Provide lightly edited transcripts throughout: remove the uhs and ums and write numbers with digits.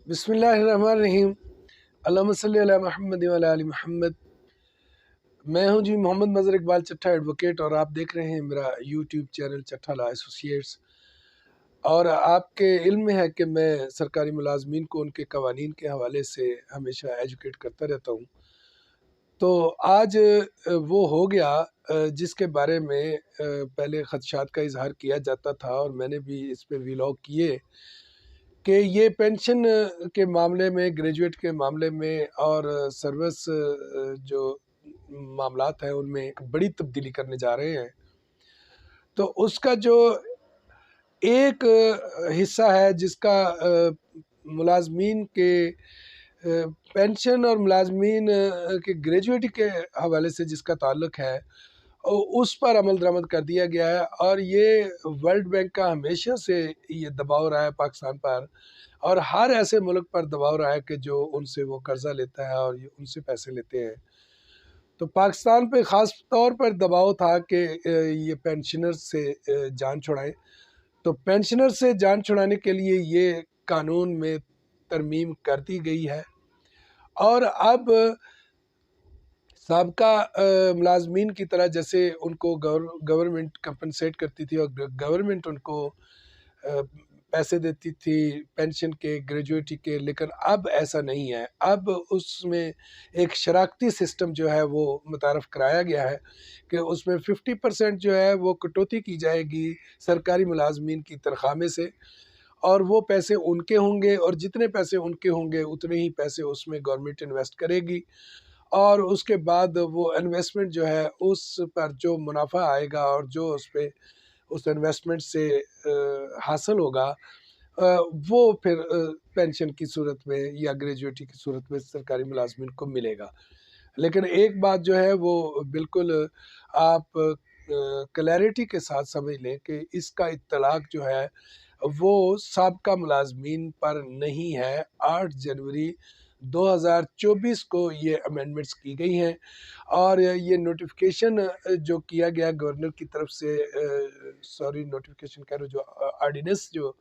بسم اللہ الرحمن الرحیم۔ اللہم صلی علی محمد و علی آل محمد۔ میں ہوں جی محمد مظہر اقبال چٹھا ایڈوکیٹ، اور آپ دیکھ رہے ہیں میرا یوٹیوب چینل چٹھا لا ایسوسیٹس۔ اور آپ کے علم میں ہے کہ میں سرکاری ملازمین کو ان کے قوانین کے حوالے سے ہمیشہ ایجوکیٹ کرتا رہتا ہوں۔ تو آج وہ ہو گیا جس کے بارے میں پہلے خدشات کا اظہار کیا جاتا تھا، اور میں نے بھی اس پہ ویلاگ کیے کہ یہ پینشن کے معاملے میں، گریجویٹ کے معاملے میں، اور سروس جو معاملات ہیں ان میں ایک بڑی تبدیلی کرنے جا رہے ہیں۔ تو اس کا جو ایک حصہ ہے جس کا ملازمین کے پینشن اور ملازمین کے گریجویٹ کے حوالے سے جس کا تعلق ہے، اس پر عمل درآمد کر دیا گیا ہے۔ اور یہ ورلڈ بینک کا ہمیشہ سے یہ دباؤ رہا ہے پاکستان پر، اور ہر ایسے ملک پر دباؤ رہا ہے کہ جو ان سے وہ قرضہ لیتا ہے اور ان سے پیسے لیتے ہیں۔ تو پاکستان پہ خاص طور پر دباؤ تھا کہ یہ پینشنر سے جان چھڑائیں۔ تو پینشنر سے جان چھڑانے کے لیے یہ قانون میں ترمیم کر دی گئی ہے، اور اب سابقہ ملازمین کی طرح جیسے ان کو گورنمنٹ کمپنسیٹ کرتی تھی اور گورنمنٹ ان کو پیسے دیتی تھی پینشن کے، گریجویٹی کے، لیکن اب ایسا نہیں ہے۔ اب اس میں ایک شراکتی سسٹم جو ہے وہ متعارف کرایا گیا ہے کہ اس میں 50% جو ہے وہ کٹوتی کی جائے گی سرکاری ملازمین کی تنخواہ میں سے، اور وہ پیسے ان کے ہوں گے، اور جتنے پیسے ان کے ہوں گے اتنے ہی پیسے اس میں گورنمنٹ انویسٹ کرے گی، اور اس کے بعد وہ انویسٹمنٹ جو ہے اس پر جو منافع آئے گا اور جو اس پہ اس انویسٹمنٹ سے حاصل ہوگا وہ پھر پینشن کی صورت میں یا گریجویٹی کی صورت میں سرکاری ملازمین کو ملے گا۔ لیکن ایک بات جو ہے وہ بالکل آپ کلیئرٹی کے ساتھ سمجھ لیں کہ اس کا اطلاق جو ہے وہ سابقہ ملازمین پر نہیں ہے۔ 8 جنوری 2024 کو یہ امینڈمنٹس کی گئی ہیں، اور یہ نوٹیفیکیشن جو کیا گیا گورنر کی طرف سے، نوٹیفیکیشن کہہ رہا ہوں، جو آرڈیننس، جو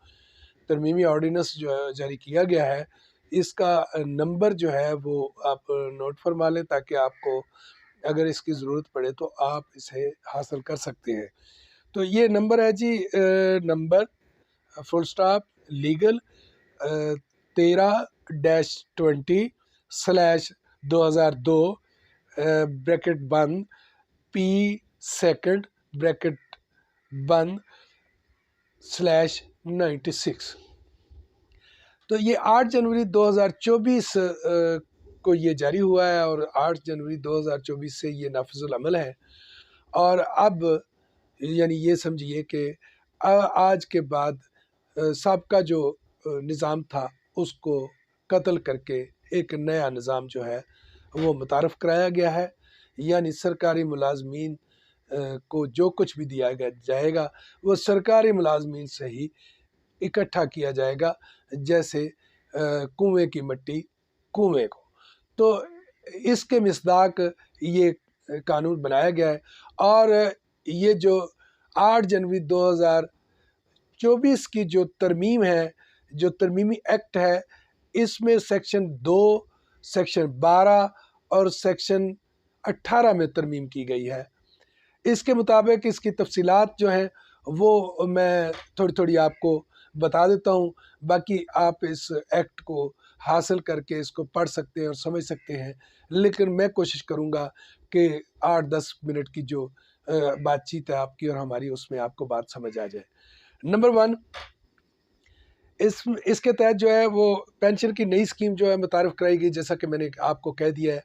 ترمیمی آرڈیننس جو جاری کیا گیا ہے، اس کا نمبر جو ہے وہ آپ نوٹ فرما لیں تاکہ آپ کو اگر اس کی ضرورت پڑے تو آپ اسے حاصل کر سکتے ہیں۔ تو یہ نمبر ہے جی، نمبر فل سٹاپ لیگل 13-20/2002 بریکٹ بند پی سیکنڈ بریکٹ بند /96۔ تو یہ 8 جنوری 2024 کو یہ جاری ہوا ہے، اور 8 جنوری 2024 سے یہ نافذ العمل ہے۔ اور اب یعنی یہ سمجھیے کہ آج کے بعد سابقہ جو نظام تھا اس کو قتل کر کے ایک نیا نظام جو ہے وہ متعارف کرایا گیا ہے۔ یعنی سرکاری ملازمین کو جو کچھ بھی دیا جائے گا وہ سرکاری ملازمین سے ہی اکٹھا کیا جائے گا، جیسے کنویں کی مٹی کنویں کو۔ تو اس کے مصداق یہ قانون بنایا گیا ہے، اور یہ جو 8 جنوری 2024 کی جو ترمیم ہے، جو ترمیمی ایکٹ ہے، اس میں سیکشن 2، سیکشن 12 اور سیکشن 18 میں ترمیم کی گئی ہے۔ اس کے مطابق اس کی تفصیلات جو ہیں وہ میں تھوڑی تھوڑی آپ کو بتا دیتا ہوں، باقی آپ اس ایکٹ کو حاصل کر کے اس کو پڑھ سکتے ہیں اور سمجھ سکتے ہیں، لیکن میں کوشش کروں گا کہ 8-10 منٹ کی جو بات چیت ہے آپ کی اور ہماری، اس میں آپ کو بات سمجھ آ جائے۔ نمبر 1، اس کے تحت جو ہے وہ پینشن کی نئی اسکیم جو ہے متعارف کرائی گئی، جیسا کہ میں نے آپ کو کہہ دیا ہے۔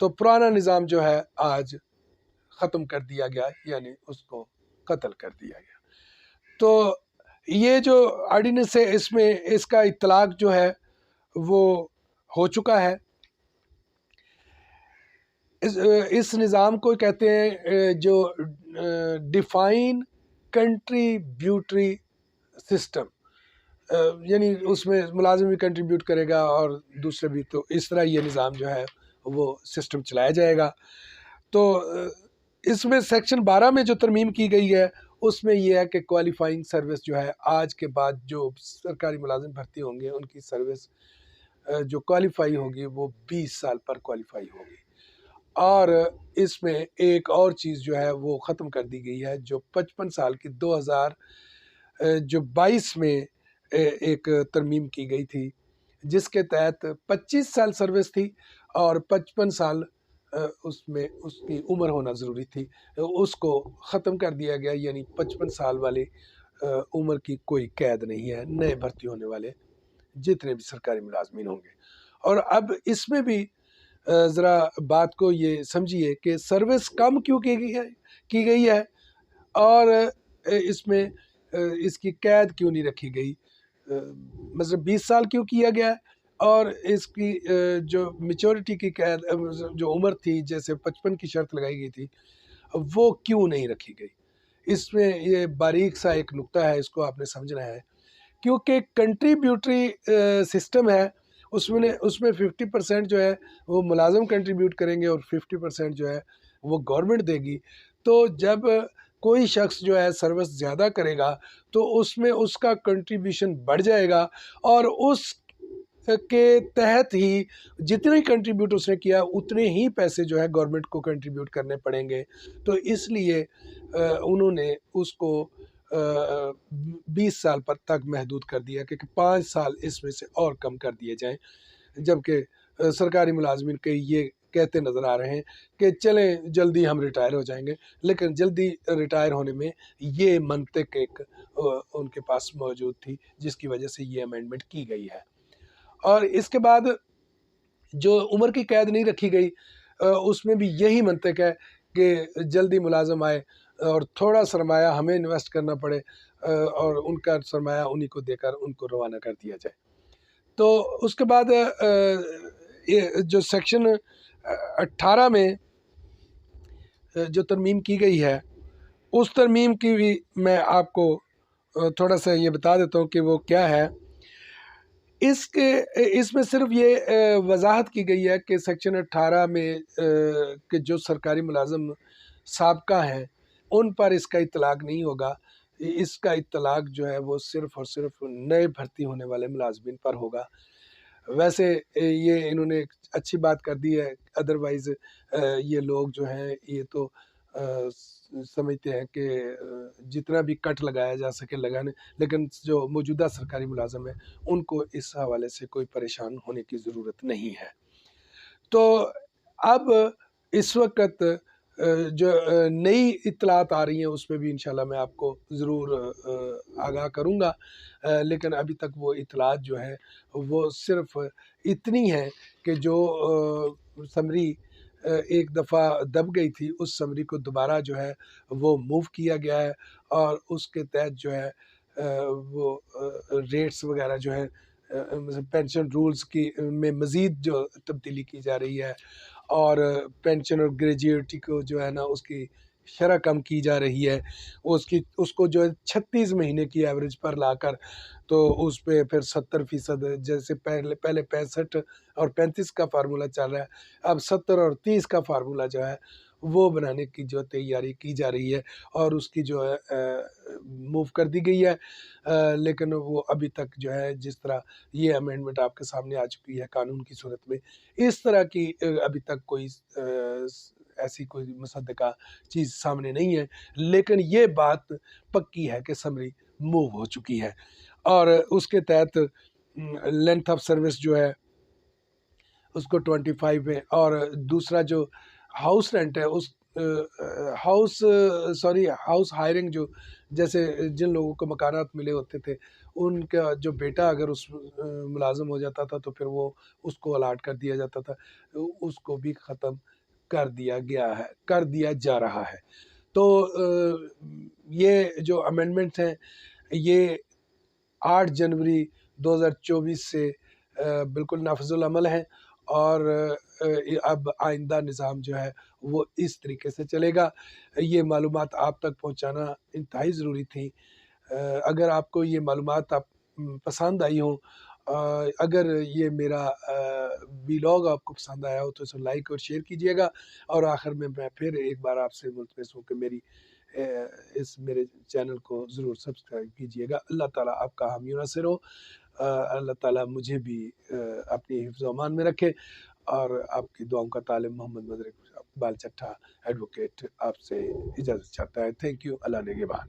تو پرانا نظام جو ہے آج ختم کر دیا گیا، یعنی اس کو قتل کر دیا گیا۔ تو یہ جو آرڈیننس ہے اس میں اس کا اطلاق جو ہے وہ ہو چکا ہے۔ اس نظام کو کہتے ہیں جو ڈیفائن کنٹریبیوٹری سسٹم، یعنی اس میں ملازم بھی کنٹریبیوٹ کرے گا اور دوسرے بھی، تو اس طرح یہ نظام جو ہے وہ سسٹم چلایا جائے گا۔ تو اس میں سیکشن 12 میں جو ترمیم کی گئی ہے اس میں یہ ہے کہ کوالیفائنگ سروس جو ہے آج کے بعد جو سرکاری ملازم بھرتی ہوں گے ان کی سروس جو کوالیفائی ہوگی وہ 20 سال پر کوالیفائی ہوگی۔ اور اس میں ایک اور چیز جو ہے وہ ختم کر دی گئی ہے، جو 55 سال کی 2022 میں ایک ترمیم کی گئی تھی، جس کے تحت 25 سال سروس تھی اور 55 سال اس میں اس کی عمر ہونا ضروری تھی، اس کو ختم کر دیا گیا، یعنی 55 سال والے عمر کی کوئی قید نہیں ہے نئے بھرتی ہونے والے جتنے بھی سرکاری ملازمین ہوں گے۔ اور اب اس میں بھی ذرا بات کو یہ سمجھیے کہ سروس کم کیوں کی گئی ہے اور اس میں اس کی قید کیوں نہیں رکھی گئی، مطلب 20 سال کیوں کیا گیا ہے، اور اس کی جو میچورٹی کی قید جو عمر تھی جیسے 55 کی شرط لگائی گئی تھی وہ کیوں نہیں رکھی گئی۔ اس میں یہ باریک سا ایک نقطہ ہے، اس کو آپ نے سمجھنا ہے، کیونکہ کنٹریبیوٹری سسٹم ہے، اس میں 50% جو ہے وہ ملازم کنٹریبیوٹ کریں گے اور 50% جو ہے وہ گورنمنٹ دے گی۔ تو جب کوئی شخص جو ہے سروس زیادہ کرے گا تو اس میں اس کا کنٹریبیوشن بڑھ جائے گا، اور اس کے تحت ہی جتنے کنٹریبیوٹ اس نے کیا اتنے ہی پیسے جو ہے گورنمنٹ کو کنٹریبیوٹ کرنے پڑیں گے۔ تو اس لیے انہوں نے اس کو 20 سال پر تک محدود کر دیا کہ 5 سال اس میں سے اور کم کر دیے جائیں، جبکہ سرکاری ملازمین کے یہ کہتے نظر آ رہے ہیں کہ چلیں جلدی ہم ریٹائر ہو جائیں گے، لیکن جلدی ریٹائر ہونے میں یہ منطق ایک ان کے پاس موجود تھی، جس کی وجہ سے یہ امینڈمنٹ کی گئی ہے۔ اور اس کے بعد جو عمر کی قید نہیں رکھی گئی، اس میں بھی یہی منطق ہے کہ جلدی ملازم آئے اور تھوڑا سرمایہ ہمیں انویسٹ کرنا پڑے اور ان کا سرمایہ انہی کو دے کر ان کو روانہ کر دیا جائے۔ تو اس کے بعد جو سیکشن 18 میں جو ترمیم کی گئی ہے، اس ترمیم کی بھی میں آپ کو تھوڑا سا یہ بتا دیتا ہوں کہ وہ کیا ہے۔ اس میں صرف یہ وضاحت کی گئی ہے کہ سیکشن 18 میں کہ جو سرکاری ملازم سابقہ ہیں ان پر اس کا اطلاق نہیں ہوگا، اس کا اطلاق جو ہے وہ صرف اور صرف نئے بھرتی ہونے والے ملازمین پر ہوگا۔ ویسے یہ انہوں نے اچھی بات کر دی ہے، ادروائز یہ لوگ جو ہیں یہ تو سمجھتے ہیں کہ جتنا بھی کٹ لگایا جا سکے لگانے، لیکن جو موجودہ سرکاری ملازم ہیں ان کو اس حوالے سے کوئی پریشان ہونے کی ضرورت نہیں ہے۔ تو اب اس وقت جو نئی اطلاعات آ رہی ہیں اس پہ بھی انشاءاللہ میں آپ کو ضرور آگاہ کروں گا، لیکن ابھی تک وہ اطلاعات جو ہے وہ صرف اتنی ہیں کہ جو سمری ایک دفعہ دب گئی تھی، اس سمری کو دوبارہ جو ہے وہ موو کیا گیا ہے، اور اس کے تحت جو ہے وہ ریٹس وغیرہ جو ہیں پینشن رولز کی میں مزید جو تبدیلی کی جا رہی ہے، اور پینشن اور گریجویٹی کو جو ہے نا اس کی شرح کم کی جا رہی ہے، اس کو جو ہے 36 مہینے کی ایوریج پر لا کر تو اس پہ پھر 70%، جیسے پہلے 65 اور 35 کا فارمولہ چل رہا ہے، اب 70 اور 30 کا فارمولہ جو ہے وہ بنانے کی جو تیاری کی جا رہی ہے، اور اس کی جو ہے موو کر دی گئی ہے، لیکن وہ ابھی تک جو ہے جس طرح یہ امینڈمنٹ آپ کے سامنے آ چکی ہے قانون کی صورت میں، اس طرح کی ابھی تک کوئی ایسی کوئی مصدقہ چیز سامنے نہیں ہے، لیکن یہ بات پکی ہے کہ سمری موو ہو چکی ہے، اور اس کے تحت لینتھ آف سروس جو ہے اس کو 25 ہے، اور دوسرا جو ہاؤس رینٹ ہے اس ہاؤس ہائرنگ، جو جیسے جن لوگوں کو مکانات ملے ہوتے تھے ان کا جو بیٹا اگر اس ملازم ہو جاتا تھا تو پھر وہ اس کو الاٹ کر دیا جاتا تھا، اس کو بھی ختم کر دیا جا رہا ہے۔ تو یہ جو امینڈمنٹ ہیں یہ 8 جنوری 2024 سے بالکل نافذ العمل ہیں، اور اب آئندہ نظام جو ہے وہ اس طریقے سے چلے گا۔ یہ معلومات آپ تک پہنچانا انتہائی ضروری تھی۔ اگر آپ کو یہ معلومات پسند آئی ہوں، اگر یہ میرا ویلاگ آپ کو پسند آیا ہو تو اسے لائک اور شیئر کیجیے گا، اور آخر میں پھر ایک بار آپ سے ملتمس ہوں کہ میرے چینل کو ضرور سبسکرائب کیجیے گا۔ اللہ تعالیٰ آپ کا حامی و ناصر ہو۔ اللہ تعالیٰ مجھے بھی اپنی حفظ و امان میں رکھے، اور آپ کی دعاؤں کا طالب محمد مدرک اقبال چٹھا ایڈوکیٹ آپ سے اجازت چاہتا ہے۔ تھینک یو، اللہ نگہبان۔